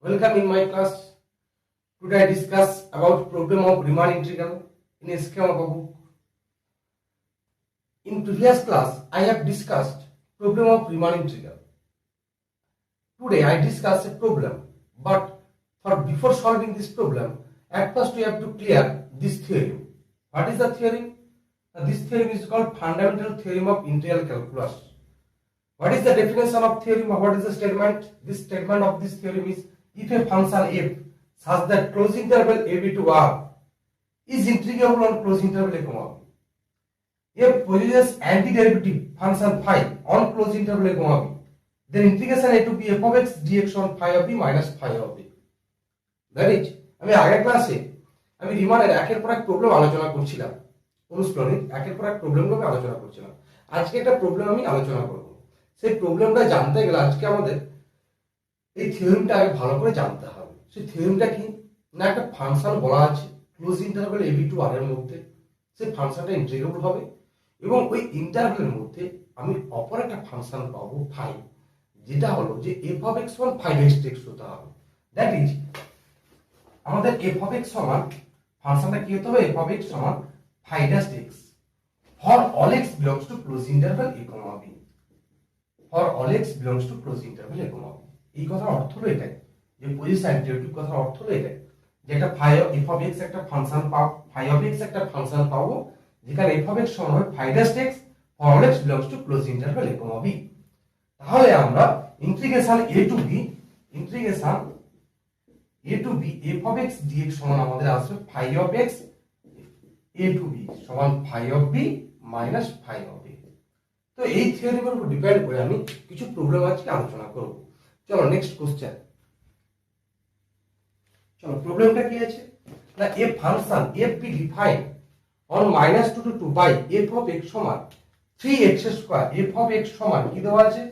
Welcome in my class. Today I discuss about problem of Riemann integral in a schema of a book. In previous class I have discussed problem of Riemann integral. Today I discuss a problem, but before solving this problem, at first we have to clear this theorem. What is the theorem? This theorem is called fundamental theorem of integral calculus. What is the definition of theorem or what is the statement? This statement of this theorem is if a function f such that closed interval a b to r is integrable on closed interval a comma b, if possesses antiderivative function phi on closed interval a comma b, then integration a to b f of x dx on phi of b minus phi of b. That is, আমি আগের ক্লাসে আমি রিমানের একের পর এক problem আলোচনা করছিলাম, অনুশীলনের একের পর এক প্রবলেমগুলো আলোচনা করছিলাম। আজকে একটা প্রবলেম আমি আলোচনা করব। সেই প্রবলেমটা জানতে গেলে আজকে আমাদের এই থিওরেমটা আগে ভালো করে জানতে হবে। সেই থিওরেমটা কি না, একটা ফাংশন বলা আছে close interval a b to r এর মধ্যে, সেই ফাংশনটা ইন্টিগ্রেবল হবে এবং ওই ইন্টারভ্যালের মধ্যে আমি অপর একটা ফাংশন পাবো ফাই, যেটা হলো যে f of x সমান phi dash x হতে হবে। দ্যাট ইজ আমাদের f of x সমান ফাংশনটা কি হতে হবে, f of x সমান phi dash x for all x belongs to closed interval a comma b, for all x belongs to closed interval a comma b। এই কথার অর্থ হলো এটাই, যে পজিশন ডেরিভেটিভ কথার অর্থ হলো এটাই, যে একটা phi f of x একটা ফাংশন পাবো, phi of x একটা ফাংশন পাবো যেখানে f of x সমান হবে phi dash x for all x belongs to closed interval a comma b। তাহলে আমরা integration a to b f of x dx সমান আমাদের আসবে phi of x a to b সমান phi of b minus phi of a। তো এই থিওরির উপর ডিপেন্ড করে আমি কিছু প্রবলেম আজকে আলোচনা করব। চলো নেক্সট কোশ্চেন। চলো প্রবলেমটা কি আছে না, এ function f be defined on -2 to 2 by f of x সমান 3x square, f of x সমান কি দেওয়া আছে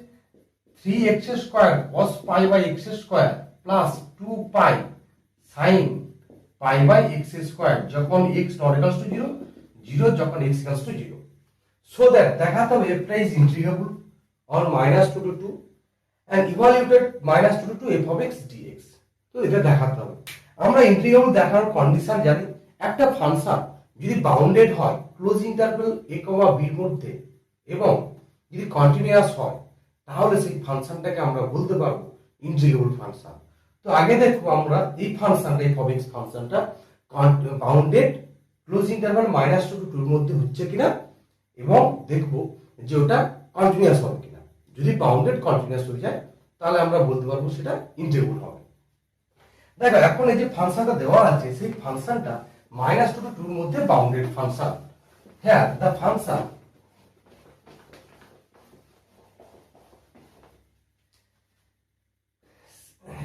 3x square cos pi by x square plus 2 pi sin pi by x square যখন x not equals to 0, 0 যখন x equals to 0, so that দেখাতে হবে f is integrable on -2 to 2 and evaluated -2 to 2 f of x dx। তো এটা দেখাতে হবে। আমরা integrable দেখানোর কন্ডিশন জানি, একটা ফাংশন যদি বাউন্ডেড হয় close interval a comma b এর মধ্যে এবং যদি কন্টিনিউয়াস হয় তাহলে সেই ফাংশনটাকে আমরা বলতে পারবো ইন্টিগ্রেবল ফাংশন। তো আগে দেখো আমরা এই ফাংশনটা f of x ফাংশনটা বাউন্ডেড ক্লোজ ইন্টারভ্যাল -2 to 2 এর মধ্যে হচ্ছে কিনা এবং দেখবো যে ওটা কন্টিনিউয়াস হবে কিনা। যদি বাউন্ডেড কন্টিনিউয়াস হয়ে যায় তাহলে আমরা বলতে পারবো সেটা ইন্টিগ্রেবল হবে। দেখো এখন এই যে ফাংশনটা দেওয়া আছে সেই ফাংশনটা -2 to 2 এর মধ্যে বাউন্ডেড ফাংশন। হ্যাঁ, the function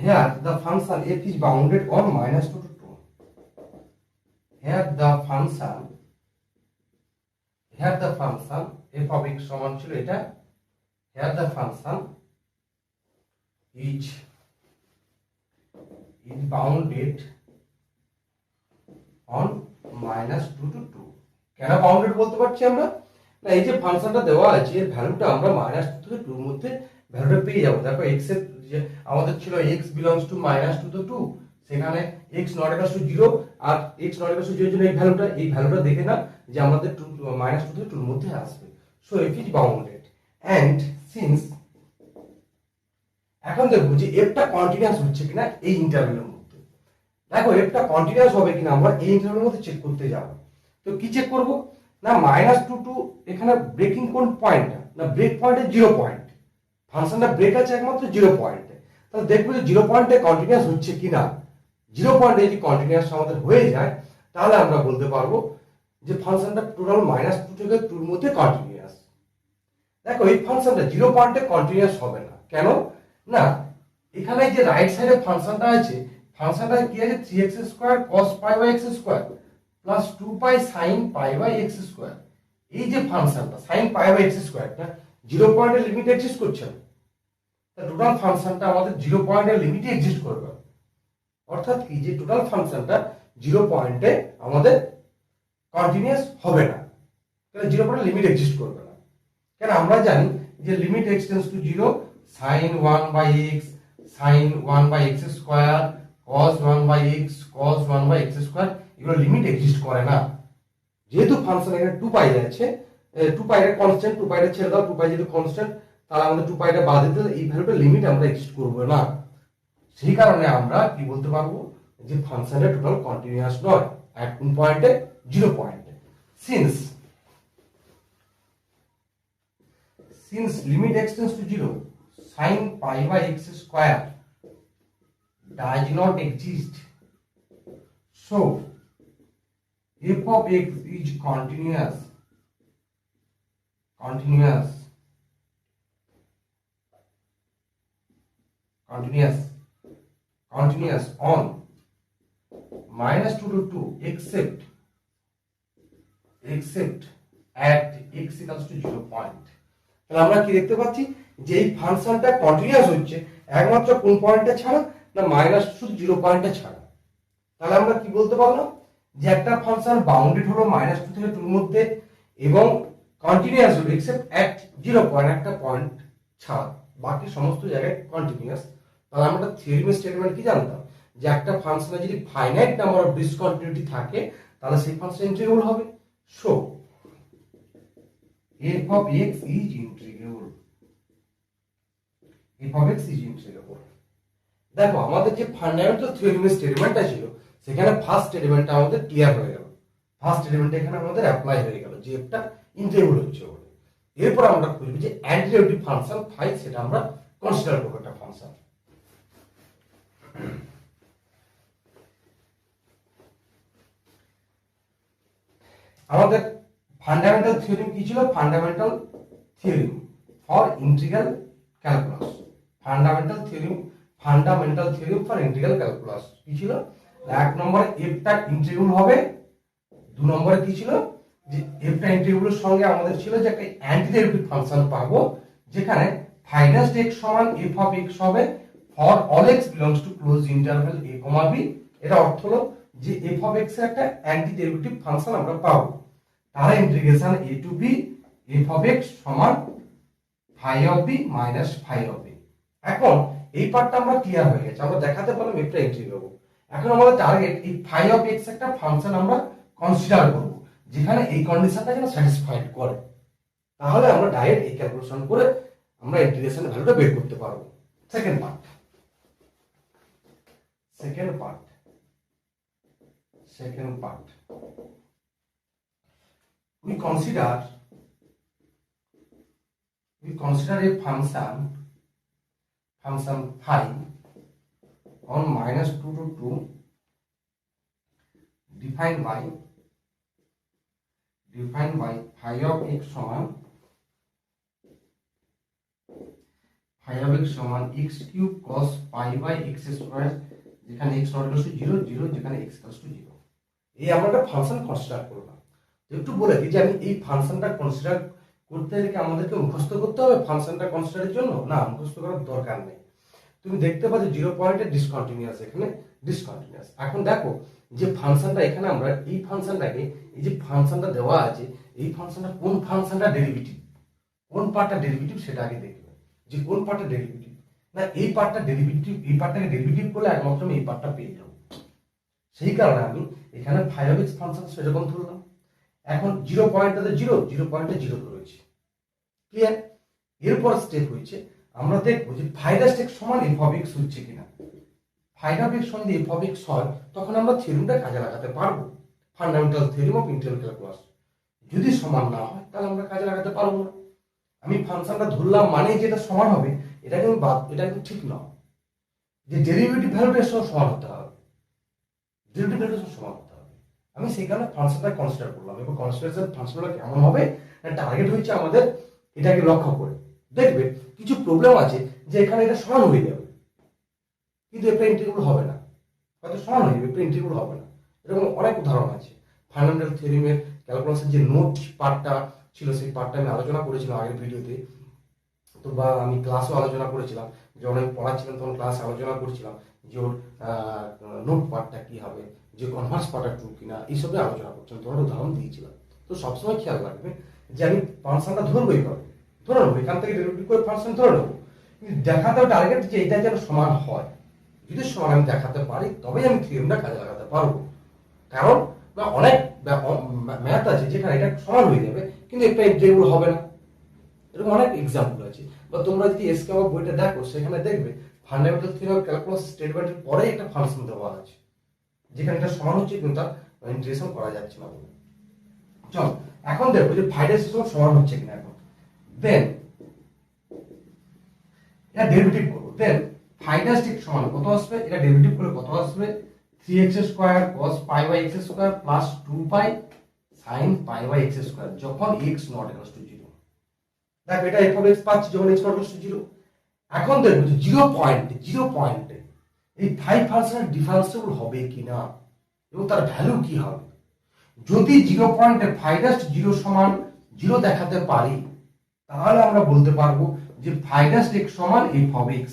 here the function f is bounded on -2 to 2. Here the function f of x সমান ছিল এটা, here the function is bounded on -2 to 2। কেন বাউন্ডেড বলতে পারছি আমরা না, এই যে ফাংশনটা দেওয়া আছে এর ভ্যালুটা আমরা -2 থেকে 2 এর মধ্যে ভ্যালুটা পেয়ে যাব। দেখো x এর যে আমাদের ছিল x belongs to -2 to 2, সেখানে x not equals to 0 R x not equals to 0 এর জন্য এই ভ্যালুটা দেখে না যে আমাদের -2 থেকে 2 এর মধ্যে আসবে। So f is bounded and since এখন দেখব যে f টা কন্টিনিউয়াস হচ্ছে কিনা এই ইন্টারভ্যালের মধ্যে। দেখো f টা কন্টিনিউয়াস হবে কিনা আমরা এই ইন্টারভ্যালের মধ্যে চেক করতে যাব। তো কি চেক করব না, -2 to এখানে ব্রেকিং কোন পয়েন্টটা না, ব্রেক পয়েন্টে 0 পয়েন্ট, ফাংশনটা ব্রেক আছে একমাত্র 0 পয়েন্টে। তাহলে দেখবো যে 0 পয়েন্টে কন্টিনিউয়াস হচ্ছে কিনা। 0 পয়েন্টে যদি কন্টিনিউয়াস আমাদের হয়ে যায় তাহলে আমরা বলতে পারবো যে ফাংশনটা টোটাল -2 থেকে 2 এর মধ্যে কন্টিনিউয়াস। দেখো এই ফাংশনটা 0 পয়েন্টে কন্টিনিউয়াস হবে না, কেন না, এখানে যে রাইট সাইডে ফাংশনটা আছে, ফাংশনটা কি আছে 3x square cos pi by x square plus 2 pi sin pi by x square. এই যে ফাংশনটা sin pi by x স্কয়ারটা 0 পয়েন্টের লিমিটে এক্সিস্ট করছে না, তা টোটাল ফাংশনটা আমাদের 0 পয়েন্টের লিমিটে এক্সিস্ট করবে। অর্থাৎ কি যে টোটাল ফাংশনটা 0 পয়েন্টে আমাদের কন্টিনিউয়াস হবে না, কারণ 0 পয়েন্টে লিমিট এক্সিস্ট করবে না। কারণ আমরা জানি যে limit x tends to 0 sin 1 by x sine 1/x square, cos 1/x, cos 1/x square, এগুলো লিমিট এক্সিস্ট করে না। যেহেতু ফাংশন এখানে 2π আছে, 2π এর কনস্ট্যান্ট, 2π টা ছেড়ে দাও, 2π যেহেতু কনস্ট্যান্ট, তাহলে আমাদের 2π টা বাদ দিতে এই ভ্যালুটা লিমিট আমরা এক্সিস্ট করব না। সেই কারণে আমরা কি বলতে পারবো যে ফাংশনটা টোটাল কন্টিনিউয়াস নয় এট কোন পয়েন্টে, 0 পয়েন্টে। since limit x tends to 0, sin π/x square does not exist, so f of x is continuous on -2 to 2 except at x equals to 0 point। তাহলে আমরা কি দেখতে পাচ্ছি যে এই ফাংশনটা কন্টিনিউয়াস হচ্ছে একমাত্র কোন পয়েন্টটা ছাড়া, না শুধু 0 পয়েন্টটা ছাড়া। তাহলে আমরা কি বলতে পারলাম যে একটা ফাংশন বাউন্ডেড হলো -2 থেকে 2 এর মধ্যে এবং কন্টিনিউয়াস হলো এক্সেপ্ট এট 0 পয়েন্ট, একটা পয়েন্ট ছাড়া বাকি সমস্ত জায়গায় কন্টিনিউয়াস। তাহলে আমরা থিওরিমের স্টেটমেন্ট কি জানতাম যে একটা ফাংশনে যদি ফাইনাইট নাম্বার অফ ডিসকন্টিনিউটি থাকে তাহলে সেই ফাংশন ইন্টিগ্রেবল হবে। So f of x is integrable, f of x is integrable। দেখো আমাদের যে ফান্ডামেন্টাল থিওরিমের স্টেটমেন্টটা ছিল সেখানে ফার্স্ট স্টেটমেন্টটা আমাদের ক্লিয়ার হয়ে গেল, ফার্স্ট স্টেটমেন্টটা এখানে আমাদের অ্যাপ্লাই হয়ে গেল যে এটা ইন্টিগ্রেবল হচ্ছে বলে। এরপর আমরা খুঁজব যে অ্যান্টিডেরিভেটিভ ফাংশন ফাই, সেটা আমরা কনসিডার করব একটা ফাংশন। আমাদের ফান্ডামেন্টাল থিওরিম কি ছিল? Fundamental theorem for integral calculus. Fundamental theorem for integral calculus কি ছিল? এক নম্বরে এফটা ইন্টিগ্রেবল হবে, দু নম্বরে কি ছিল যে এফটা ইন্টিগ্রেবলের সঙ্গে আমাদের ছিল যে একটা অ্যান্টিডেরিভেটিভ ফাংশন পাবো যেখানে ফাইনাস্ট x সমান f of x হবে for all x belongs to close interval a, b। এর অর্থ হলো যে f of x এর একটা অ্যান্টিডেরিভেটিভ ফাংশন আমরা পাবো, তার integration a to b f of x সমান phi of b minus phi of a। এখন এই পার্টটা আমরা ক্লিয়ার হয়ে গেছে, আমরা দেখাতে পারলাম এটা ইন্টিগ্রেবল। এখন আমাদের টার্গেট এই phi of x একটা ফাংশন আমরা কনসিডার করব যেখানে এই কন্ডিশনটা যেন স্যাটিসফাইড করে, তাহলে আমরা ডাইরেক্ট এই ক্যালকুলেশন করে আমরা ইন্টিগ্রেশনের ভ্যালুটা বের করতে পারবো। Second part we consider a function phi on -2 to 2 defined by phi of x সমান x cube cos pi by x square, যেখানে x not equals to 0, 0 যেখানে x equals to 0। এই আমরা একটা ফাংশন কনসিডার করলাম। একটু বলে দিই যে আমি এই ফাংশনটা কনসিডার করতে গেলে আমাদেরকে মুখস্থ করতে হবে ফাংশনটা কনসিডারের জন্য? না, মুখস্থ করার দরকার নেই। তুমি দেখতে পাচ্ছ 0 পয়েন্টে ডিসকন্টিনিউয়াস, এখানে ডিসকন্টিনিউয়াস। এখন দেখো যে ফাংশনটা এখানে আমরা এই ফাংশনটাকে, এই যে ফাংশনটা দেওয়া আছে এই ফাংশনটা কোন ফাংশনটা ডেরিভেটিভ, কোন পার্টটা ডেরিভেটিভ সেটা আগে দেখবে যে কোন পার্টটা ডেরিভেটিভ। না এই পার্টটা ডেরিভেটিভ, এই পার্টটাকে ডেরিভেটিভ করলে একমাত্র আমি এই পার্টটা পেয়ে যাবো। সেই কারণে আমি এখানে phi of x ফাংশন সেরকম ধরলাম। এখন 0 পয়েন্টটাতে 0 পয়েন্টে 0 ধরেছি, ক্লিয়ার? এরপর স্টেপ হয়েছে আমরা দেখবো যে phi dash x সমান f of x হচ্ছে কিনা। phi of x সমান f of x হয় তখন আমরা থিওরিমটা কাজে লাগাতে পারবো, fundamental theorem of integral calculus. যদি সমান না হয় তাহলে আমরা কাজে লাগাতে পারবো না। আমি ফাংশনটা ধরলাম মানে যেটা সমান হবে এটা কিন্তু এটা কিন্তু ঠিক নয়, যে ডেরিভেটিভ ভ্যালুটা সমান হতে হবে, ডেরিভেটিভ ভ্যালুটা সমান হতে হবে। আমি সেই কারণে ফাংশনটা কনসিডার করলাম এবং কনসিডারেশন ফাংশনটা কেমন হবে না টার্গেট হচ্ছে আমাদের এটাকে লক্ষ্য করে। দেখবে কিছু প্রবলেম আছে যে এখানে এটা সমান হয়ে যাবে কিন্তু এটা ইন্টিগ্রেবল হবে না, হয়তো সমান হয়ে যাবে এটা ইন্টিগ্রেবল হবে না। এরকম অনেক উদাহরণ আছে। ফান্ডামেন্টাল থিওরিমের ক্যালকুলাসের যে নোট পার্টটা ছিল সেই পার্টটা আমি আলোচনা করেছিলাম আগের ভিডিওতে, তো বা আমি ক্লাসেও আলোচনা করেছিলাম, যখন আমি পড়াচ্ছিলাম তখন ক্লাসে আলোচনা করেছিলাম যে ওর নোট পার্টটা কি হবে, যে কনভার্স পার্টটা ট্রু কিনা, এইসব আলোচনা করছিলাম, তোমার উদাহরণ দিয়েছিলাম। তো সবসময় খেয়াল রাখবে যে আমি ফাংশনটা ধরবো এইভাবে, ধরে নেবো এখান থেকে ডেরিভেটিভ করে ফাংশন ধরে নেবো, দেখাতে টার্গেট যে এটা যেন সমান হয়। যদি সমান আমি দেখাতে পারি তবেই আমি থিওরিমটা কাজে লাগাতে পারবো। কারণ না অনেক ম্যাথ আছে যেখানে এটা সমান হয়ে যাবে কিন্তু একটা ইন্টিগ্রেবল হবে না। এরকম অনেক এক্সাম্পল আছে। বা তোমরা যদি এসকেএম বইটা দেখো সেখানে দেখবে ফান্ডামেন্টাল থিওরি অফ ক্যালকুলাস স্টেটমেন্টের পরে একটা ফাংশন দেওয়া আছে যেখানে এটা সমান হচ্ছে কিন্তু তার ইন্টিগ্রেশন করা যাচ্ছে না বলে। চলো এখন দেখো যে ফাইনাল সিস্টেম সমান হচ্ছে কিনা। এখন দেন এটা ডেরিভেটিভ করবো। দেন ফাইনাল ঠিক সমান কত আসবে, এটা ডেরিভেটিভ করলে কত আসবে 3x square cos pi by x square plus 2 pi sin pi by x square যখন x নট ইকুয়াল টু 0। দেখো এটা f অফ x পাচ্ছি যখন x নট ইকুয়াল টু 0। এখন দেখো যে 0 পয়েন্টে এই 5 ফাংশনের ডিফারেন্সিয়েবল হবে কিনা এবং তার ভ্যালু কি হবে। যদি 0 পয়েন্টে ফাইনাস্ট 0 সমান 0 দেখাতে পারি তাহলে আমরা বলতে পারবো যে ফাইনাস্ট x সমান f অফ x,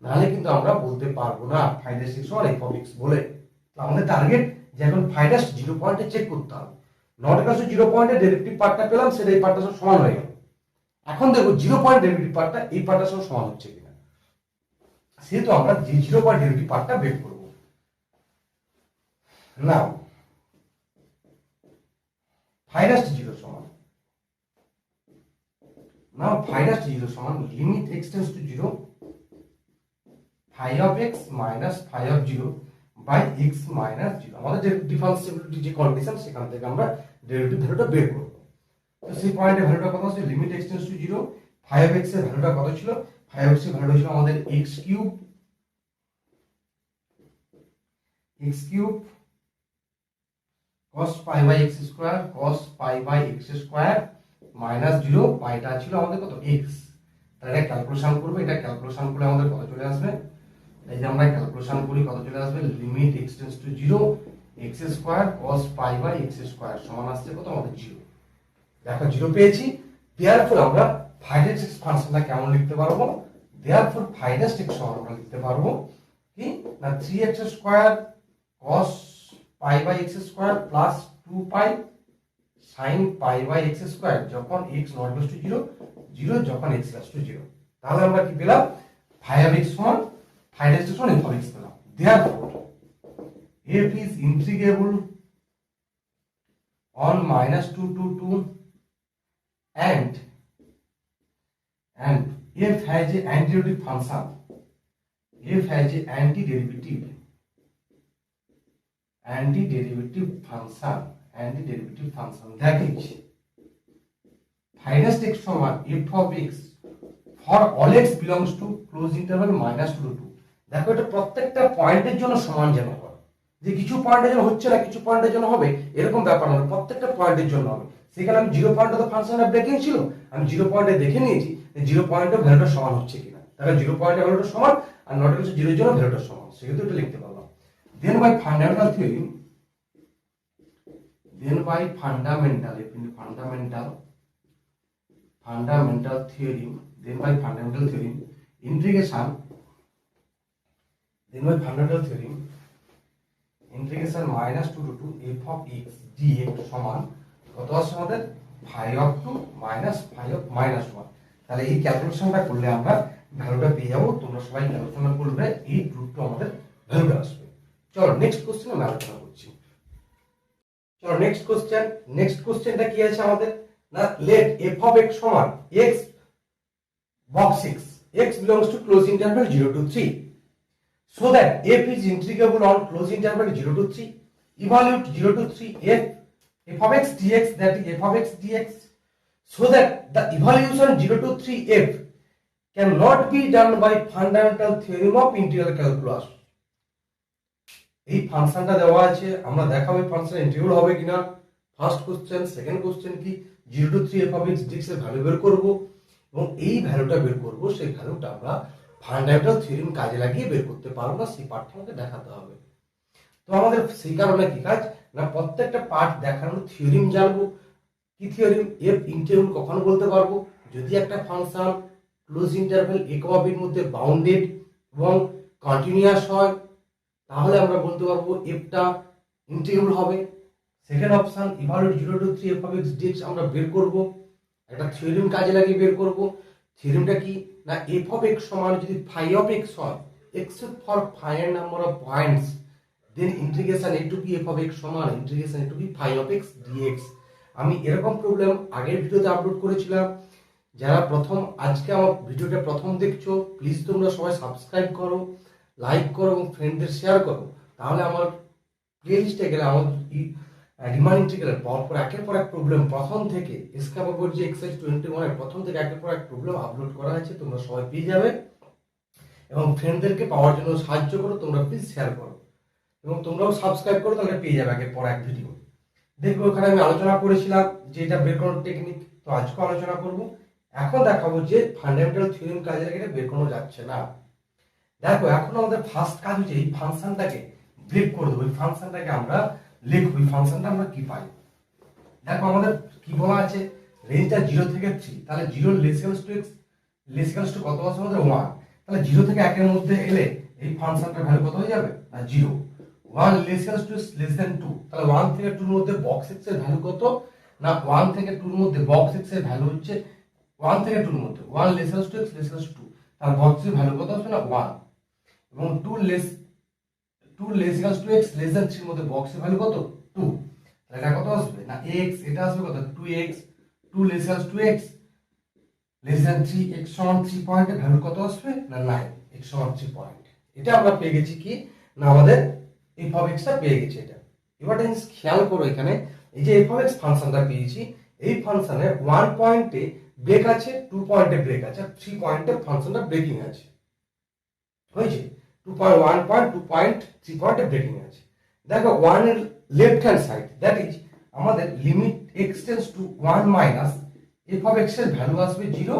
নাহলে কিন্তু আমরা বলতে পারবো না ফাইনাস্ট x সমান f অফ x বলে। আমাদের টার্গেট যে এখন ফাইনাস্ট 0 পয়েন্টে চেক করতে হবে। নট ইকুয়াল টু 0 পয়েন্টে ডেরিভেটিভ পার্টটা পেলাম, সেটা এই পার্টটার সাথে সমান হয়ে গেল। এখন দেখো 0 পয়েন্ট ডেরিভেটিভ পার্টটা এই পার্টটার সাথে সমান হচ্ছে কিনা, সেহেতু আমরা যে 0 পয়েন্ট ডেরিভেটিভ পার্টটা বের করব। নাও ফাইনাস্ট 0 সমান, নাও ফাইনাস্ট 0 সমান limit x tends to 0 phi of x minus phi of 0 by x minus 0। আমাদের যে ডিফারেন্সিবিলিটি যে কন্ডিশন সেখান থেকে আমরা ডেরিভেটিভ ভ্যালুটা বের করব। তো সেই পয়েন্টের ভ্যালুটা কত আছে, limit x tends to 0 phi of x এর ভ্যালুটা কত ছিল, phi of x এর ভ্যালু ছিল আমাদের x cube cos pi by x square cos pi by x square minus 0 পাইটা ছিল আমাদের কত x। তাহলে ক্যালকুলেশন করব, এটা ক্যালকুলেশন করলে আমাদের কত চলে আসবে, এই যে আমরা ক্যালকুলেশন করি কত চলে আসবে, limit x tends to 0 x square cos pi by x square সমান আসছে কত আমাদের 0। দেখো 0 পেয়েছি। দেয়ারফর আমরা ফাইনাস্ট x ফাংশনটা কেমন লিখতে পারবো, দেয়ারফর ফাইনাস্ট x সমান আমরা লিখতে পারবো কি না 3x square cos pi by x square plus 2 pi sin pi by x square যখন x নট ইকুয়াল টু 0 0 যখন x ইকুয়াল টু 0। তাহলে আমরা কি পেলাম, phi of x সমান ফাইনাস্ট x সমান f of x পেলাম। Therefore f is integrable on -2 to 2 and f has a antiderivative function, f has a antiderivative function that is finest x সমান f of x for all x belongs to close interval -2 to 2। দেখো এটা প্রত্যেকটা পয়েন্টের জন্য সমান যেন হয়, যে কিছু পয়েন্টের জন্য হচ্ছে না কিছু পয়েন্টের জন্য হবে এরকম ব্যাপার নয়, প্রত্যেকটা পয়েন্টের জন্য হবে। সেখানে আমি 0 পয়েন্টে তো ফাংশনের ব্রেকিং ছিল, আমি 0 পয়েন্টে দেখে নিয়েছি যে 0 পয়েন্টে ভ্যালুটা সমান হচ্ছে কিনা। তাহলে 0 পয়েন্টে ভ্যালুটা সমান আর নট ইকুয়াল টু 0 এর জন্য ভ্যালুটা সমান, সেক্ষেত্রে এটা লিখতে পারলাম। Then by fundamental theory, then by fundamental theorem integration -2 to 2 f of x dx সমান কত আসছে আমাদের phi of 2 minus phi of -1। তাহলে এই ক্যালকুলেশনটা করলে আমরা ভ্যালুটা পেয়ে যাবো। তোমরা সবাই ক্যালকুলেশন করবে, এই রুটটা আমাদের ভ্যালুটা আসবে। চলো নেক্সট কোশ্চেন আমরা আলোচনা করছি। চলো নেক্সট কোশ্চেনটা কি আছে আমাদের না, let f of x সমান x box x belongs to closed interval 0 to 3 so that f is integrable on closed interval 0 to 3, evaluate 0 to 3 f of x dx, that is f of x dx, so that the evaluation 0 to 3 f cannot be done by fundamental theorem of integral calculus। এই ফাংশনটা দেওয়া আছে, আমরা দেখাবো function integral হবে কিনা। First question, second question কি 0 to 3 f of x dx এর ভ্যালু বের করব এবং এই ভ্যালুটা বের করব, সেই ভ্যালুটা আমরা ফান্ডামেন্টাল থিওরিম কাজে লাগিয়ে বের করতে পারবো না, সেই পার্টটা আমাদের দেখাতে হবে। তো আমাদের সেই কারণে কি কাজ না, প্রত্যেকটা পার্ট দেখানোর থিওরিম জানবো। কি থিওরিম, এফ ইন্টিগ্রাল কখন বলতে পারবো, যদি একটা function close interval a, b এর মধ্যে বাউন্ডেড এবং কন্টিনিউয়াস হয় তাহলে আমরা বলতে পারবো এফটা ইন্টিগ্রেবল হবে। Second option evaluate 0 to 3 f of x dx আমরা বের করব, একটা থিওরিম কাজে লাগিয়ে বের করব। থিওরিমটা কি না এফ অফ এক্স সমান যদি ফাই অফ এক্স হয় except for finite number of points then integration a to b f of x সমান integration a to b phi of x dx. আমি এরকম প্রবলেম আগের ভিডিওতে আপলোড করেছিলাম। যারা প্রথম আজকে আমার ভিডিওটা প্রথম দেখছো প্লিজ তোমরা সবাই সাবস্ক্রাইব করো, লাইক করো এবং ফ্রেন্ডদের শেয়ার করো, তাহলে আমার প্লেলিস্টে গেলে আমার রিমান ইন্টিগ্রাল পর একের পর এক প্রবলেম প্রথম থেকে এসকাপা বোর্ড যে এক্সারসাইজ 21 এর প্রথম থেকে একের পর এক প্রবলেম আপলোড করা আছে, তোমরা সবাই পেয়ে যাবে এবং ফ্রেন্ডদেরকে পাওয়ার জন্য সাহায্য করো, তোমরা প্লিজ শেয়ার করো এবং তোমরাও সাবস্ক্রাইব করো, তাহলে পেয়ে যাবে একের পর এক ভিডিও। দেখবো ওখানে আমি আলোচনা করেছিলাম যে এটা বের করার টেকনিক, তো আজকেও আলোচনা করব। এখন দেখাবো যে ফান্ডামেন্টাল থিওরেম কাজে লাগে এটা বের করানো যাচ্ছে না। দেখো এখন আমাদের ফার্স্ট কাজ হচ্ছে এই ফাংশনটাকে ব্রেক করে দেবো, এই ফাংশনটাকে আমরা লিখবো, এই ফাংশনটা আমরা কি পাই। দেখো আমাদের কি বলা আছে, রেঞ্জটা 0 থেকে 3, তাহলে 0 লেস টু কত আছে আমাদের 1, তাহলে 0 থেকে 1 এর মধ্যে এলে এই ফাংশনটার ভ্যালু কত হয়ে যাবে না 0। 1 লেস দেন 2, তাহলে 1 থেকে 2 এর মধ্যে বক্স এক্স এর ভ্যালু কত না 1 থেকে 2 এর মধ্যে বক্স এক্স এর ভ্যালু হচ্ছে 1 থেকে 2 এর মধ্যে 1 less to x less to 2, তাহলে বক্স এর ভ্যালু কত আসবে না 1, এবং 2 less to x less than 3 এর মধ্যে বক্স এর ভ্যালু কত 2, তাহলে এটা কত আসবে না x, এটা আসবে কত 2x, 2 less to x less than 3, x সমান 3 পয়েন্টের ভ্যালু কত আসবে না 9, x সমান 3 পয়েন্ট। এটা আমরা পেয়ে গেছি কি না আমাদের f of x টা পেয়ে গেছি এটা। এবার জিনিস খেয়াল করো, এখানে এই যে f of x ফাংশনটা পেয়েছি, এই ফাংশনে 1 পয়েন্টে ব্রেক আছে, 2 পয়েন্টে ব্রেক আছে, 3 পয়েন্টে ফাংশনটা ব্রেকিং আছে, হয়েছে 2.1.2.3 পয়েন্টে ব্রেকিং আছে। দেখো 1 এর left hand side that is আমাদের limit x tends to 1 minus f of x এর ভ্যালু আসবে 0,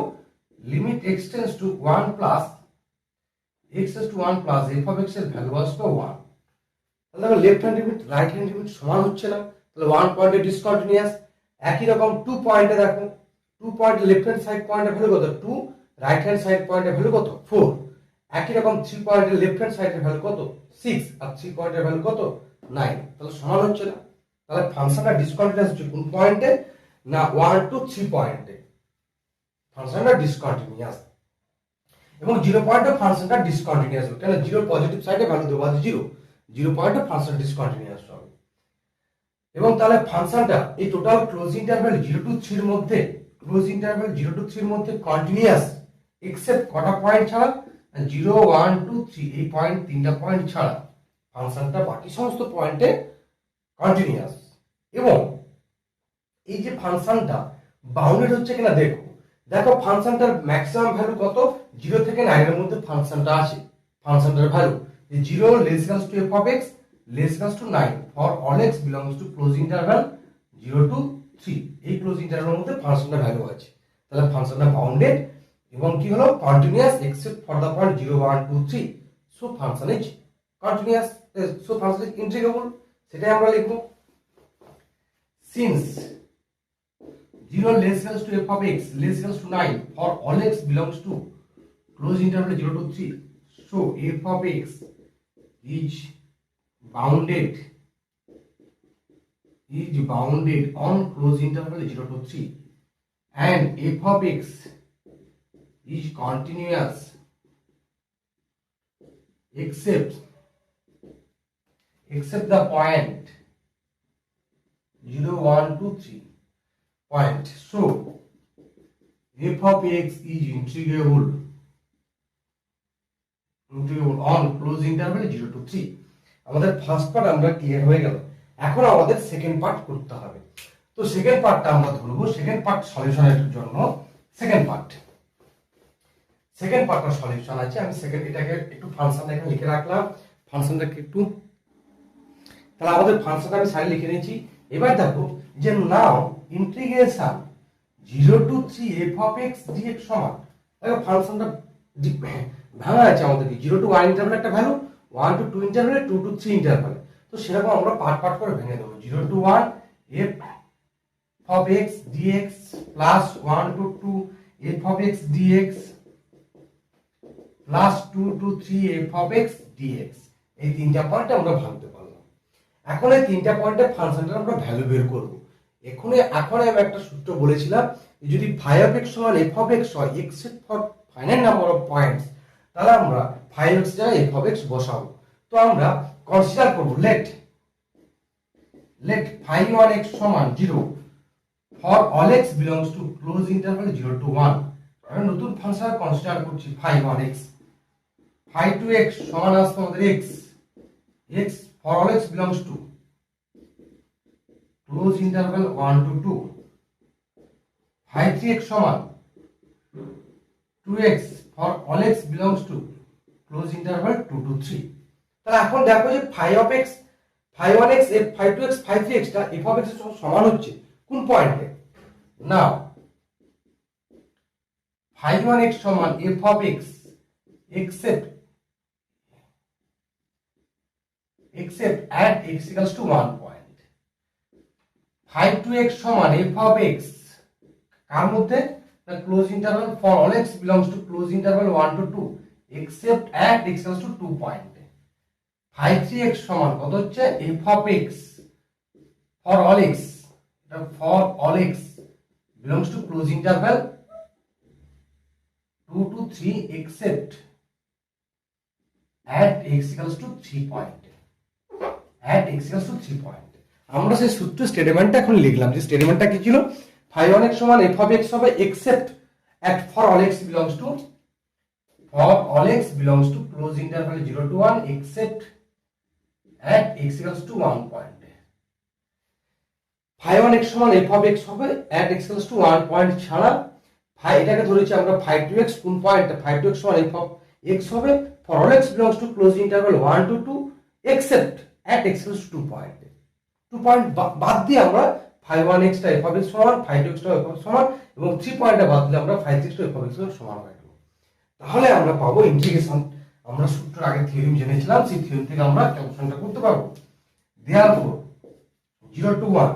limit x tends to 1 plus x tends to 1 plus f of x এর ভ্যালু আসবে 1। তাহলে দেখো left hand limit right hand limit সমান হচ্ছে না, তাহলে 1 পয়েন্টে ডিসকন্টিনিউয়াস। একই রকম 2 পয়েন্টে দেখো 2 পয়েন্টে লেফট হ্যান্ড সাইড পয়েন্টের ভ্যালু কত 2, রাইট হ্যান্ড সাইড পয়েন্টের ভ্যালু কত 4। একই রকম 3 পয়েন্টের লেফট হ্যান্ড সাইডের ভ্যালু কত 6 আর 3 পয়েন্টের ভ্যালু কত 9, তাহলে সমান হচ্ছে না। তাহলে ফাংশনটা ডিসকন্টিনিউয়াস হচ্ছে কোন পয়েন্টে না 1 টু 3 পয়েন্টে ফাংশনটা ডিসকন্টিনিউয়াস, এবং 0 পয়েন্টে ফাংশনটা ডিসকন্টিনিউয়াস হবে, কারণ 0 পজিটিভ সাইডে ভ্যালু দেওয়া আছে 0 পয়েন্টে ফাংশন ডিসকন্টিনিউয়াস হবে। এবং তাহলে ফাংশনটা এই টোটাল ক্লোজ ইন্টারভ্যাল 0 টু 3 এর মধ্যে কন্টিনিউয়াস এক্সেপ্ট কটা পয়েন্ট ছাড়া 0 1 2 3 এই পয়েন্ট 3টা পয়েন্ট ছাড়া ফাংশনটা বাকি সমস্ত পয়েন্টে কন্টিনিউয়াস। এবং এই যে ফাংশনটা বাউন্ডেড হচ্ছে কিনা দেখো ফাংশনটার ম্যাক্সিমাম ভ্যালু কত 0 থেকে 9 এর মধ্যে ফাংশনটা আছে, ফাংশনটার value 0 less to f of x less to 9 for all x belongs to close interval 0 to 3, এই ক্লোজ ইন্টারভ্যালের মধ্যে ফাংশনটার ভ্যালু আছে, তাহলে ফাংশনটা বাউন্ডেড এবং কি হলো continuous except for the point 0 1 2 3, so function is continuous, so function is integrable, সেটাই আমরা লিখব। Since 0 less to f of x less to 9 for all x belongs to close interval 0 to 3, so f of x is bounded on close interval 0 to 3 and f of x is continuous except the point 0 1 2 3 point, so f of x is integrable on close interval 0 to 3। আমাদের first part আমরা clear হয়ে গেল, এখন আমাদের second part করতে হবে। তো second পার্টটা আমরা ধরবো, সেকেন্ড পার্ট সলিউশনের জন্য সেকেন্ড পার্টটা সলিউশন আছে। আমি এটাকে একটু ফাংশন এখানে লিখে রাখলাম, ফাংশনটাকে একটু, তাহলে আমাদের ফাংশনটা আমি সাইডে লিখে নিয়েছি। এবার দেখো যে নাও integration 0 to 3 f of x dx সমান, দেখো ফাংশনটা ভাঙা আছে আমাদের 0 টু 1 ইন্টারভ্যাল একটা ভ্যালু, 1 টু 2 ইন্টারভ্যালে, 2 টু 3 ইন্টারভ্যালে, তো সেরকম আমরা পার্ট করে ভেঙে দেবো। 0 to 1 f of x dx plus 1 to 2 f of x dx plus 2 to 3 f of x dx, এই তিনটা পয়েন্ট আমরা ভাঙতে পারলাম। এখন এই তিনটা পয়েন্টের ফাংশনটার আমরা ভ্যালু বের করব। এখন আমি একটা সূত্র বলেছিলাম, যদি ফাই অফ এক্স সমান এফ অফ এক্স হয় except for finite number of points, তাহলে আমরা 5x জায়গায় f of x বসাবো। তো আমরা কনসিডার করব লেট phi 1x সমান 0 for all x belongs to close interval 0 to 1। আমি নতুন ফাংশন কনসিডার করছি phi 1x, phi 2x সমান আসছে আমাদের x for all x belongs to close interval 1 to 2, phi 3x সমান 2x for all x belongs to close interval 2 to 3। তাহলে এখন দেখো যে phi of x, phi 1x, phi 2x, phi 3x টা f of x এর সমান হচ্ছে কোন পয়েন্টে? নাও phi 1x সমান f of x except at x equals to 1 point, phi 2x সমান f of x কার মধ্যে? the close interval for all x belongs to close interval 1 to 2 except at x equals to 2 point, phi 3x সমান কত হচ্ছে? f of x for all x, for all x belongs to close interval 2 to 3 except at x equals to 3 point, at x equals to 3 point। আমরা সেই সূত্র স্টেটমেন্টটা এখন লিখলাম, যে স্টেটমেন্টটা কি ছিল? phi 1x সমান f of x হবে except at for all x belongs to close interval 0 to 1 except at x equals to 1 point। phi 1x সমান f of x হবে at x equals to 1 point ছাড়া phi, এটাকে ধরেছি আমরা phi 2x, কোন পয়েন্টে? phi 2x সমান f of x হবে for all x belongs to close interval 1 to 2 except at x equals to 2 point। 2 point বাদ দিয়ে আমরা phi 1x টা f of x সমান, phi 2x টা f of x সমান, এবং 3 পয়েন্টটা বাদ দিলে আমরা phi 3x টা f of x এর সমান হয়ে গেল। তাহলে আমরা পাবো ইন্টিগ্রেশন। আমরা সূত্র আগে থিওরেম জেনেছিলাম, সেই থিওরেম থেকে আমরা ক্যালকুলেশনটা করতে পারবো। therefore 0 to 1,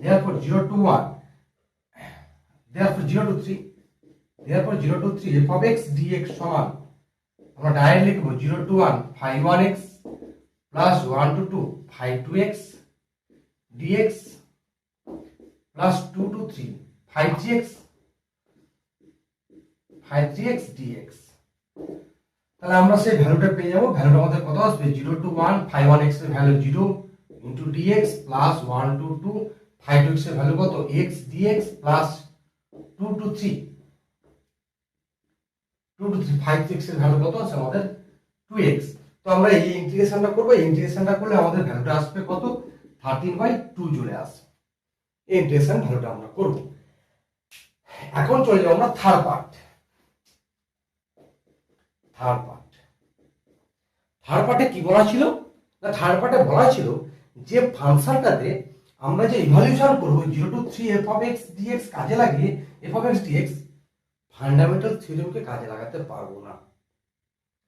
therefore 0 to 1, therefore 0 to 3, therefore 0 to 3 f of x dx সমান আমরা ডাইরেক্ট লিখব 0 to 1 phi 1x plus 1 to 2 phi 2x dx plus 2 to 3 phi 3x dx। তাহলে আমরা সেই ভ্যালুটা পেয়ে যাব। ভ্যালুটা আমাদের কত আসবে? 0 to 1 phi 1x এর value 0 into dx plus 1 to 2 phi 2x এর ভ্যালু কত? x dx plus 2 to 3 phi 3x এর ভ্যালু কত আছে আমাদের? 2x। তো আমরা এই ইন্টিগ্রেশনটা করব। এই ইন্টিগ্রেশনটা করলে আমাদের ভ্যালুটা আসবে কত? 13/2 চলে আসবে। এই ইন্টিগ্রেশন ভ্যালুটা আমরা করব। এখন চলে যাব আমরা থার্ড পার্টে কি বলা ছিল? না, থার্ড পার্টে বলা ছিল যে ফাংশনটাতে আমরা যে ইভালুয়েশন করব 0 to 3 f of x dx কাজে লাগিয়ে f of x dx fundamental থিওরেমকে কাজে লাগাতে পারবো না।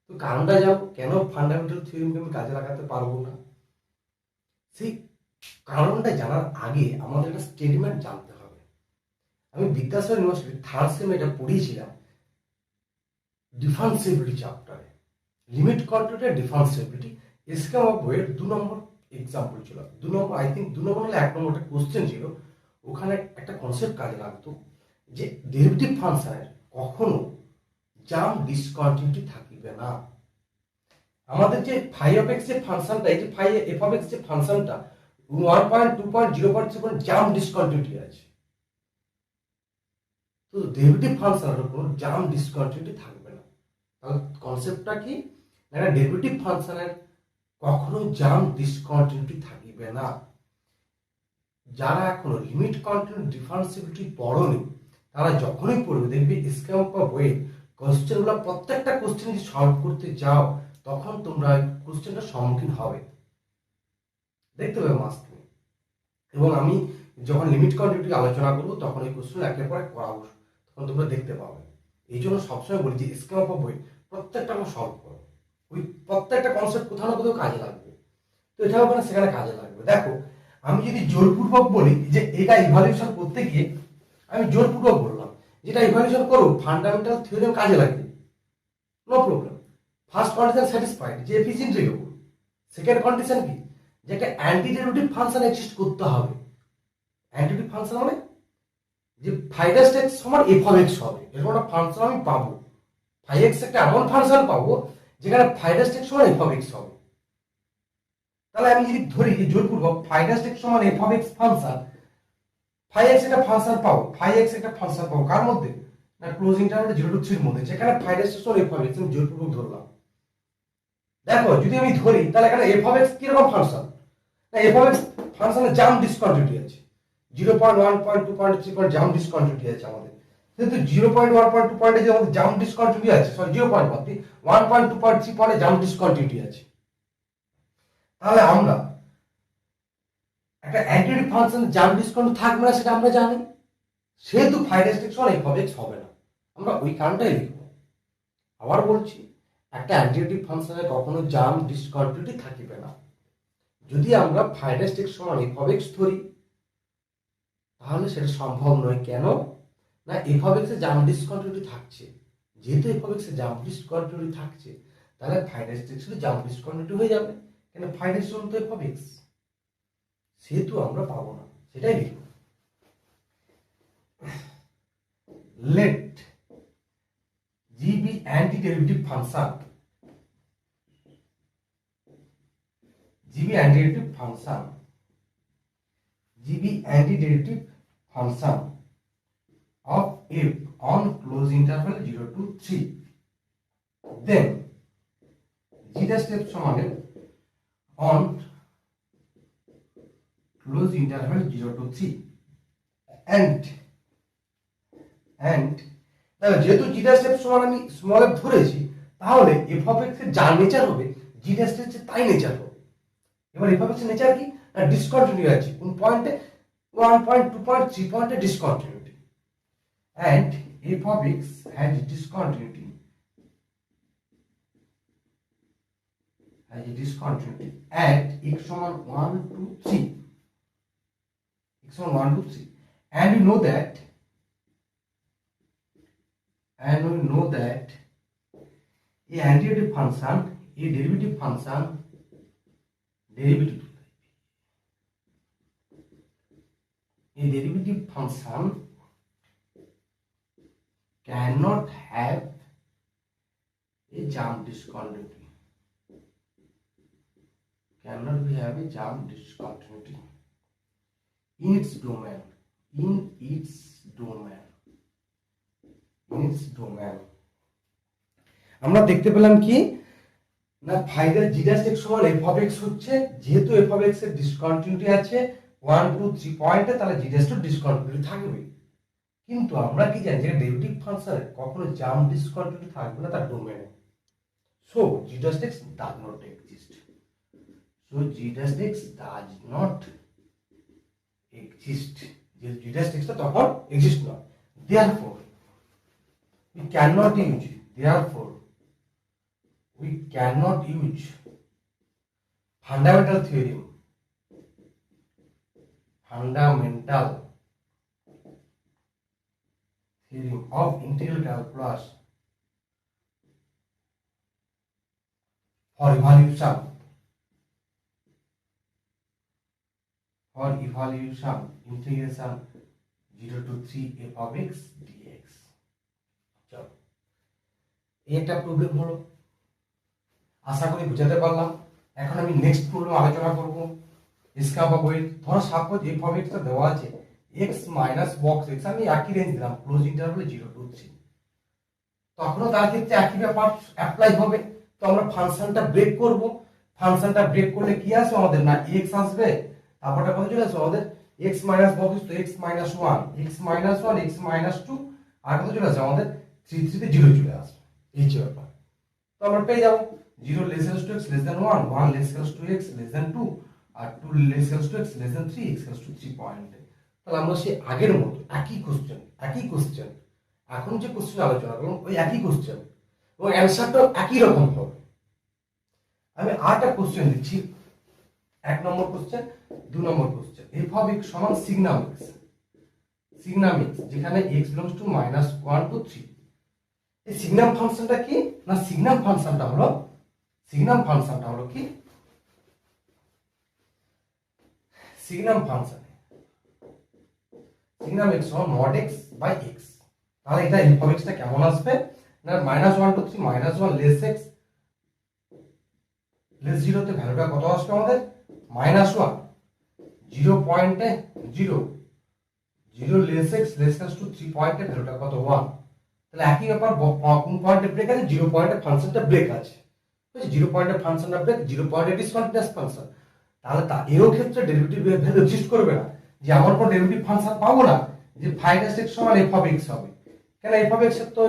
তো কারণটা জানো কেন ফান্ডামেন্টাল থিওরেমকে আমি কাজে লাগাতে পারবো না? সেই কারণটা জানার আগে আমাদের একটা স্টেটমেন্ট জানতে হবে। আমি বিদ্যাসাগর ইউনিভার্সিটি থার্ড সেম এটা পড়িয়েছিলাম ডিফারেন্সিবিলিটি চ্যাপ্টারে, লিমিট কন্ট্রোলের ডিফারেন্সিবিলিটি। এসকে আমার বইয়ের 2 নম্বর এক্সাম্পল ছিল, 2 নম্বর, আই থিঙ্ক 2 নম্বর হলে 1 নম্বর একটা কোশ্চেন ছিল। ওখানে একটা কনসেপ্ট কাজে লাগতো যে ডেরিভেটিভ ফাংশনের কখনো জাম্প ডিসকন্টিনিউটি থাকিবে না। আমাদের যে phi of x এর ফাংশনটা, এই যে phi f of x এর ফাংশনটা 1 point 2 point 0 point jump discontinuity আছে। তো ডেরিভেটিভ ফাংশনের কোনো জাম্প ডিসকন্টিনিউটি থাকবে না। তাহলে কনসেপ্টটা কি? না, ডেরিভেটিভ ফাংশনের কখনো জাম্প ডিসকন্টিনিউটি থাকিবে না। যারা এখনো লিমিট কন্টিনিউটি ডিফারেন্সিবিলিটি পড়োনি তারা যখনই পড়বে দেখবে স্ক্যাম বা বইয়ের কোশ্চেনগুলো, প্রত্যেকটা কোশ্চেন যদি সলভ করতে যাও তখন তোমরা কোশ্চেনটার সম্মুখীন হবে, দেখতে পাবে মাস্ট। এবং আমি যখন লিমিট কন্টিনিউটি আলোচনা করবো তখন এই কোশ্চেন একের পর এক করাবো, তখন তোমরা দেখতে পাবে। এই জন্য সবসময় বলি যে স্ক্যাম বা বই প্রত্যেকটা আমরা সলভ করো, ওই প্রত্যেকটা কনসেপ্ট কোথাও না কোথাও কাজে লাগবে। তো এটা হবে না, সেখানে কাজে লাগবে। দেখো, আমি যদি জোরপূর্বক বলি যে এটা ইভালুয়েশন করতে গিয়ে, আমি জোরপূর্বক বললাম যেটা ইভালুয়েশন করো ফান্ডামেন্টাল থিওরেম কাজে লাগবে, no problem. First condition satisfied যে f is integrable. Second condition কি? যে একটা অ্যান্টি ডেরিভেটিভ ফাংশন এক্সিস্ট করতে হবে। অ্যান্টি ডেরিভেটিভ ফাংশন মানে যে ফাইনাস এক্স সমান এফ অফ এক্স হবে, এরকম একটা ফাংশন আমি পাবো। ফাই এক্স একটা এমন ফাংশন পাবো যেখানে ফাইনাস এক্স সমান এফ অফ এক্স হবে। তাহলে আমি যদি ধরি যে জোরপূর্বক ফাইনাস এক্স সমান f of x function, phi x একটা ফাংশন পাবো, ফাই এক্স একটা ফাংশন পাবো কার মধ্যে, না ক্লোজ ইন্টারভ্যাল 0 to 3 এর মধ্যে, যেখানে ফাইনাস এক্স সমান এফ অফ এক্স আমি জোরপূর্বক ধরলাম। দেখো যদি আমি ধরি তাহলে এখানে এফ অফ এক্স কিরকম ফাংশন, না এফ অফ এক্স ফাংশনে জাম ডিসকন্টিনিউটি আছে, 0.1.2.3 জাম ডিসকন্টিনিউটি আছে আমাদের। যেহেতু 0.1.2 পয়েন্টে যে আমাদের জাম ডিসকন্টিনিউটি আছে, সরি 0.1.2.3 পয়েন্টে জাম ডিসকন্টিনিউটি আছে, তাহলে আমরা একটা অ্যান্টিটিভ ফাংশন জাম ডিসকন্টিনিউটি থাকবে না সেটা আমরা জানি, সেহেতু ফাইনাস এক্স সমান এফ অফ এক্স হবে না, আমরা ওই কারণটাই লিখব। আবার বলছি, একটা অ্যান্টিটিভ ফাংশনে কখনো জাম ডিসকন্টিনিউটি থাকিবে না। যদি আমরা ফাইনাস এক্স সমান এফ অফ এক্স ধরি তাহলে সেটা সম্ভব নয়। কেন না, F of x A jam discontinuity থাকছে, যেহেতু F of x A jam discontinuity থাকছে তাহলে ফাইনাস এক্স এর জাম ডিসকন্টিনিউটি হয়ে যাবে, কেন ফাইনাস সমান তো এফ অফ এক্স, সেহেতু আমরা পাবো না, সেটাই লিখব। Let G be antiderivative function, GB antiderivative function, GB antiderivative function of f on close interval 0 to 3, then g dash f সমান on close interval 0 to 3 and তাহলে যেহেতু g dash f সমান আমি স্মল f ধরেছি তাহলে f of x এর যা nature হবে g dash f এর তাই নেচার হবে। এবার এফ অফ এক্স এর নেচার কি, না ডিসকন্টিনিউ আছে, কোন পয়েন্টে, 1.2.3 পয়েন্টে discontinuity, and f of x has discontinuity at x সমান 1 to 3, x সমান 1 to 3, and we know that a antiderivative function, a derivative function cannot have a jump discontinuity, in its domain, আমরা দেখতে পেলাম কি না, ফাইনাল জি dash x সমান f of x হচ্ছে, যেহেতু এফ অফ এক্স এর ডিসকন্টিনিউটি আছে 1 2 3 পয়েন্টে, তাহলে জি ড্যাশ টু ডিসকন্টিনিউটি থাকবে। কিন্তু আমরা কি জানি যে ডেরিভেটিভ ফাংশনে কখনো জাম ডিসকন্টিনিউটি থাকবে না তার ডোমেনে, so G dash x does not exist, যে জি ড্যাশ এক্সটা তখন এক্সিস্ট নয়। therefore we cannot use fundamental theorem of integral calculus for evaluation integration 0 to 3 f of x dx। চলো, এই একটা প্রবলেম হলো, আশা করি বুঝাতে পারলাম। এখন আমি নেক্সট প্রবলেম আলোচনা করব। इसका বই ধরো সাপোজ f of x টা দেওয়া আছে x মাইনাস বক্স x, আমি একই রেঞ্জ দিলাম ক্লোজ ইন্টারভ্যাল 0 to 3, তখনও তার ক্ষেত্রে একই ব্যাপার অ্যাপ্লাই হবে। তো আমরা ফাংশনটা ব্রেক করব, ফাংশনটা ব্রেক করলে কি আসবে আমাদের, না x আসবে, তারপরটা কত চলে আসবে আমাদের x মাইনাস বক্স তো x minus 1, x minus 1, x minus 2, আর কত চলে আসবে আমাদের 3 3 তে 0 চলে আসবে, এই যে ব্যাপার। তো আমরা পেয়ে যাব 0 less equals to x less than 1, 1 less equals to x less than 2, R 2 less equals to x less than 3, x equals to 3 পয়েন্টে। তাহলে আমরা সেই আগের মতো একই কোশ্চেন এখন যে কোশ্চেন আলোচনা করলাম ওই একই কোশ্চেন এবং অ্যানসারটাও একই রকম হবে। আমি আরেকটা কোশ্চেন দিচ্ছি, 1 নম্বর কোশ্চেন, 2 নম্বর কোশ্চেন। f of x সমান সিগনাম x, যেখানে x belongs to -1 to 3। এই সিগনাম ফাংশনটা কি, না সিগনাম ফাংশনটা হলো কি, সিগনাম সিগনাম এক্স সমান মড এক্স বাই এক্স। তাহলে এটা এফ অফ এক্সটা কেমন আসবে না -1 to 3 -1 লেস এক্স লেস 0 তে ভ্যালুটা কত আসবে আমাদের -1 0.0 0 লেস এক্স লেস টু 3 পয়েন্টে ভ্যালুটা কত 1। তাহলে একই ব্যাপার কোন পয়েন্টে ব্রেক আছে 0 পয়েন্টে ফাংশনটা ব্রেক আছে, বুঝছি 0 পয়েন্টে ফাংশনটা ব্রেক 0 পয়েন্টে ডিসকন্টিনিউয়াস ফাংশন। তাহলে এরও ক্ষেত্রে ডেরিভেটিভ ভ্যালু এক্সিস্ট করবে না, যে আমার কোনো ডেরিভেটিভ ফাংশন পাবো না যে ফাইনাস এক্স সমান এফ অফ এক্স হবে, কেন এফ অফ এক্স এর তো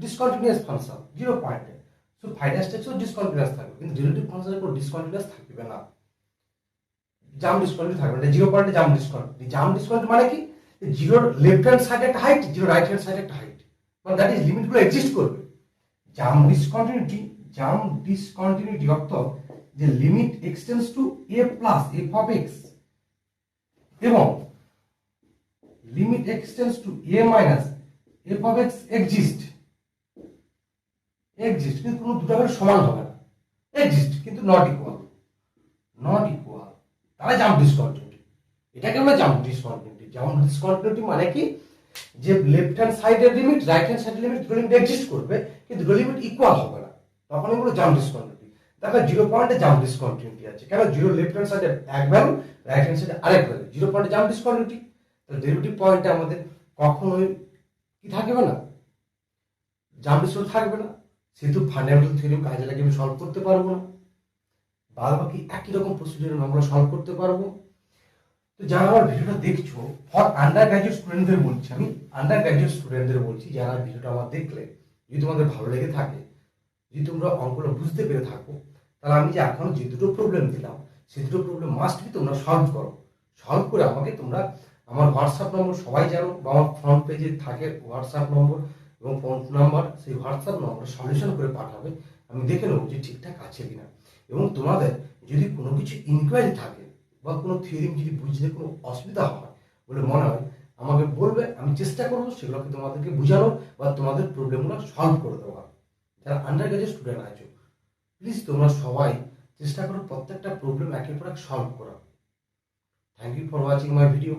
ডিসকন্টিনিউয়াস ফাংশন 0 পয়েন্টে, সো ফাইনাস এক্সও ডিসকন্টিনিউয়াস থাকবে, কিন্তু ডেরিভেটিভ ফাংশনের কোনো ডিসকন্টিনিউয়াস থাকবে না, জাম ডিসকন্টিনিউ থাকবে না। 0 পয়েন্টে জাম ডিসকন্টিনিউ মানে কি, জিরোর লেফট হ্যান্ড সাইডে একটা হাইট, জিরো রাইট হ্যান্ড সাইডে একটা হাইট, মানে দ্যাট ইজ লিমিটগুলো এক্সিস্ট করবে। জাম ডিসকন্টিনিউটি অর্থ যে limit x tends to a plus f of x এবং limit x tends to a minus f of x exist কিন্তু কোনো দুটো ভ্যালু সমান হবে না, এক্সিস্ট কিন্তু নট ইকুয়াল তাহলে জাম ডিসকন্টিনিউটি। এটাকে আমরা জাম ডিসকন্টিনিউটি মানে কি, যে লেফট হ্যান্ড সাইডের লিমিট রাইট হ্যান্ড সাইডের লিমিট দুটো লিমিট এক্সিস্ট করবে কিন্তু দুটো লিমিট ইকুয়াল হবে না, তখন এগুলো জাম ডিসকন্টিনিউটি। দেখো 0 পয়েন্টে জাম ডিসকন্টিনিউটি আছে, কেন 0 লেফট হ্যান্ড সাইডে এক ভ্যালু রাইট হ্যান্ড সাইডে আরেক ভ্যালু, 0 পয়েন্টে জাম ডিসকন্টিনিউটি। তাহলে ডেরিভেটিভ পয়েন্টে আমাদের কখনোই কি থাকবে না, জাম ডিসকন্টিনিউটি থাকবে না, সেহেতু ফান্ডামেন্টাল থিওরিম কাজে লাগিয়ে আমি সলভ করতে পারবো না, বাদ বাকি একই রকম প্রসিডিউরে আমরা সলভ করতে পারবো। তো যারা আমার ভিডিওটা দেখছো, ফর আন্ডার গ্র্যাজুয়েট স্টুডেন্টদের বলছি, আমি আন্ডার গ্র্যাজুয়েট স্টুডেন্টদের বলছি, যারা ভিডিওটা আমার দেখলে যদি তোমাদের ভালো লেগে থাকে, যদি তোমরা অঙ্কটা বুঝতে পেরে থাকো, তাহলে আমি যে এখন যে দুটো প্রবলেম দিলাম সেই দুটো প্রবলেম মাস্ট বি তোমরা সলভ করো। সলভ করে আমাকে তোমরা আমার হোয়াটসঅ্যাপ নম্বর সবাই জানো বা আমার ফ্রন্ট পেজে থাকে হোয়াটসঅ্যাপ নম্বর এবং ফোন নাম্বার, সেই হোয়াটসঅ্যাপ নম্বরে সলিউশন করে পাঠাবে, আমি দেখে নেবো যে ঠিকঠাক আছে কিনা। এবং তোমাদের যদি কোনো কিছু ইনকোয়ারি থাকে বা কোনো থিওরি যদি বুঝতে কোনো অসুবিধা হয় বলে মনে হয়, আমাকে বলবে, আমি চেষ্টা করবো সেগুলোকে তোমাদেরকে বোঝানোর বা তোমাদের প্রবলেমগুলো সলভ করে দেওয়ার। যারা আন্ডার গ্রাজুয়েট স্টুডেন্ট আছো, প্লিজ তোমরা সবাই চেষ্টা করো প্রত্যেকটা প্রবলেম একের পর এক সলভ করা। Thank you for watching my video.